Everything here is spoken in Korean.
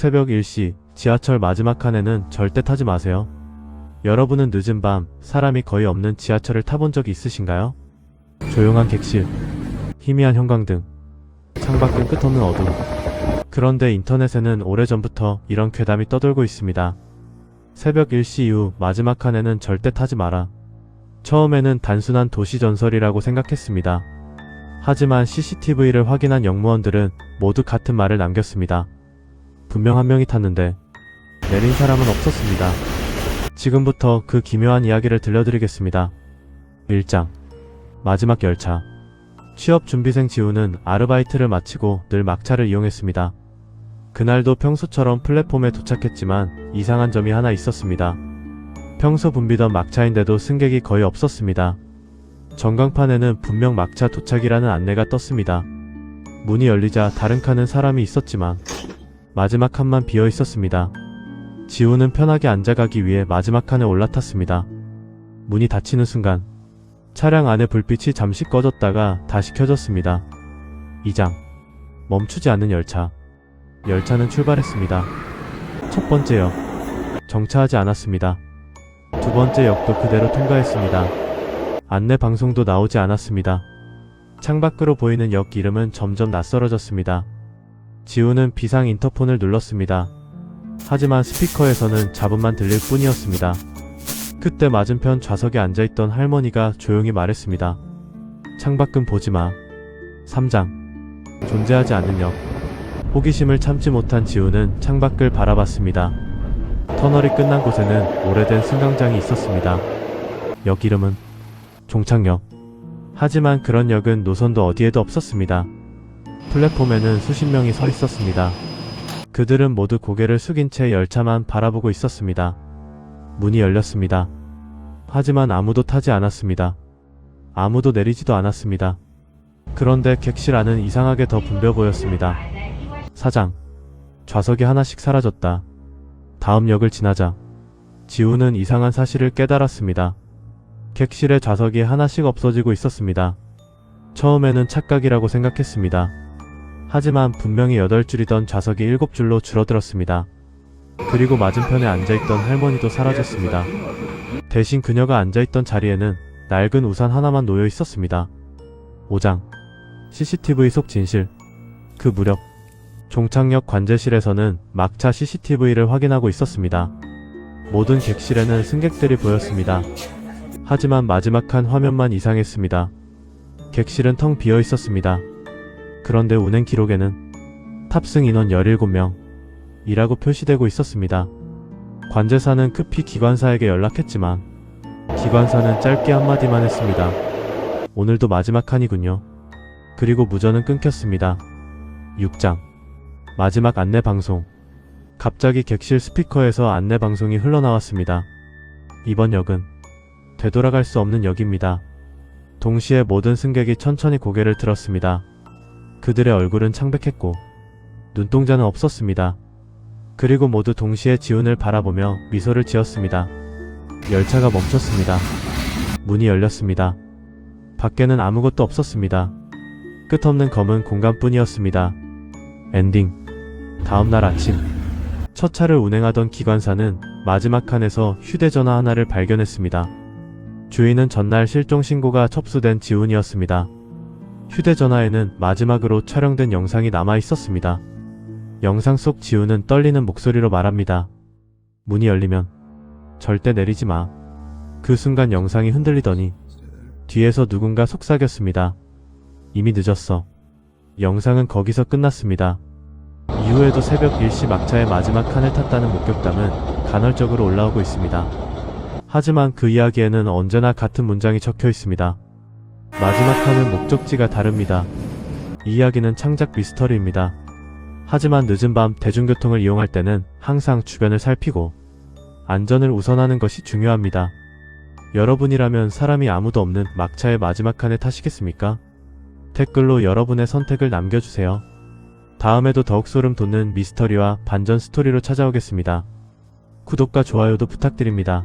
새벽 1시 지하철 마지막 칸에는 절대 타지 마세요. 여러분은 늦은 밤 사람이 거의 없는 지하철을 타본 적이 있으신가요? 조용한 객실, 희미한 형광등, 창밖은 끝없는 어둠. 그런데 인터넷에는 오래전부터 이런 괴담이 떠돌고 있습니다. 새벽 1시 이후 마지막 칸에는 절대 타지 마라. 처음에는 단순한 도시전설이라고 생각했습니다. 하지만 CCTV를 확인한 영무원들은 모두 같은 말을 남겼습니다. 분명 한 명이 탔는데 내린 사람은 없었습니다. 지금부터 그 기묘한 이야기를 들려드리겠습니다. 1장 마지막 열차. 취업준비생 지우는 아르바이트를 마치고 늘 막차를 이용했습니다. 그날도 평소처럼 플랫폼에 도착했지만 이상한 점이 하나 있었습니다. 평소 붐비던 막차인데도 승객이 거의 없었습니다. 전광판에는 분명 막차 도착이라는 안내가 떴습니다. 문이 열리자 다른 칸은 사람이 있었지만 마지막 칸만 비어 있었습니다. 지우는 편하게 앉아가기 위해 마지막 칸에 올라탔습니다. 문이 닫히는 순간 차량 안의 불빛이 잠시 꺼졌다가 다시 켜졌습니다. 2장 멈추지 않는 열차. 열차는 출발했습니다. 첫 번째 역 정차하지 않았습니다. 두 번째 역도 그대로 통과했습니다. 안내 방송도 나오지 않았습니다. 창밖으로 보이는 역 이름은 점점 낯설어졌습니다. 지우는 비상 인터폰을 눌렀습니다. 하지만 스피커에서는 잡음만 들릴 뿐이었습니다. 그때 맞은편 좌석에 앉아있던 할머니가 조용히 말했습니다. 창밖은 보지마. 3장 존재하지 않는 역. 호기심을 참지 못한 지우는 창밖을 바라봤습니다. 터널이 끝난 곳에는 오래된 승강장이 있었습니다. 역 이름은 종착역. 하지만 그런 역은 노선도 어디에도 없었습니다. 플랫폼에는 수십 명이 서 있었습니다. 그들은 모두 고개를 숙인 채 열차만 바라보고 있었습니다. 문이 열렸습니다. 하지만 아무도 타지 않았습니다. 아무도 내리지도 않았습니다. 그런데 객실 안은 이상하게 더 붐벼 보였습니다. 4장 좌석이 하나씩 사라졌다. 다음 역을 지나자 지우는 이상한 사실을 깨달았습니다. 객실의 좌석이 하나씩 없어지고 있었습니다. 처음에는 착각이라고 생각했습니다. 하지만 분명히 8줄이던 좌석이 7줄로 줄어들었습니다. 그리고 맞은편에 앉아있던 할머니도 사라졌습니다. 대신 그녀가 앉아있던 자리에는 낡은 우산 하나만 놓여 있었습니다. 5장 CCTV 속 진실. 그 무렵 종착역 관제실에서는 막차 CCTV를 확인하고 있었습니다. 모든 객실에는 승객들이 보였습니다. 하지만 마지막 칸 화면만 이상했습니다. 객실은 텅 비어 있었습니다. 그런데 운행 기록에는 탑승 인원 17명 이라고 표시되고 있었습니다. 관제사는 급히 기관사에게 연락했지만 기관사는 짧게 한마디만 했습니다. 오늘도 마지막 칸이군요. 그리고 무전은 끊겼습니다. 6장 마지막 안내방송. 갑자기 객실 스피커에서 안내방송이 흘러나왔습니다. 이번 역은 되돌아갈 수 없는 역입니다. 동시에 모든 승객이 천천히 고개를 들었습니다. 그들의 얼굴은 창백했고 눈동자는 없었습니다. 그리고 모두 동시에 지훈을 바라보며 미소를 지었습니다. 열차가 멈췄습니다. 문이 열렸습니다. 밖에는 아무것도 없었습니다. 끝없는 검은 공간뿐이었습니다. 엔딩. 다음날 아침 첫 차를 운행하던 기관사는 마지막 칸에서 휴대전화 하나를 발견했습니다. 주인은 전날 실종 신고가 접수된 지훈이었습니다. 휴대전화에는 마지막으로 촬영된 영상이 남아 있었습니다. 영상 속 지훈은 떨리는 목소리로 말합니다. 문이 열리면 절대 내리지 마. 그 순간 영상이 흔들리더니 뒤에서 누군가 속삭였습니다. 이미 늦었어. 영상은 거기서 끝났습니다. 이후에도 새벽 1시 막차의 마지막 칸을 탔다는 목격담은 간헐적으로 올라오고 있습니다. 하지만 그 이야기에는 언제나 같은 문장이 적혀 있습니다. 마지막 칸은 목적지가 다릅니다. 이 이야기는 창작 미스터리입니다. 하지만 늦은 밤 대중교통을 이용할 때는 항상 주변을 살피고 안전을 우선하는 것이 중요합니다. 여러분이라면 사람이 아무도 없는 막차의 마지막 칸에 타시겠습니까? 댓글로 여러분의 선택을 남겨주세요. 다음에도 더욱 소름 돋는 미스터리와 반전 스토리로 찾아오겠습니다. 구독과 좋아요도 부탁드립니다.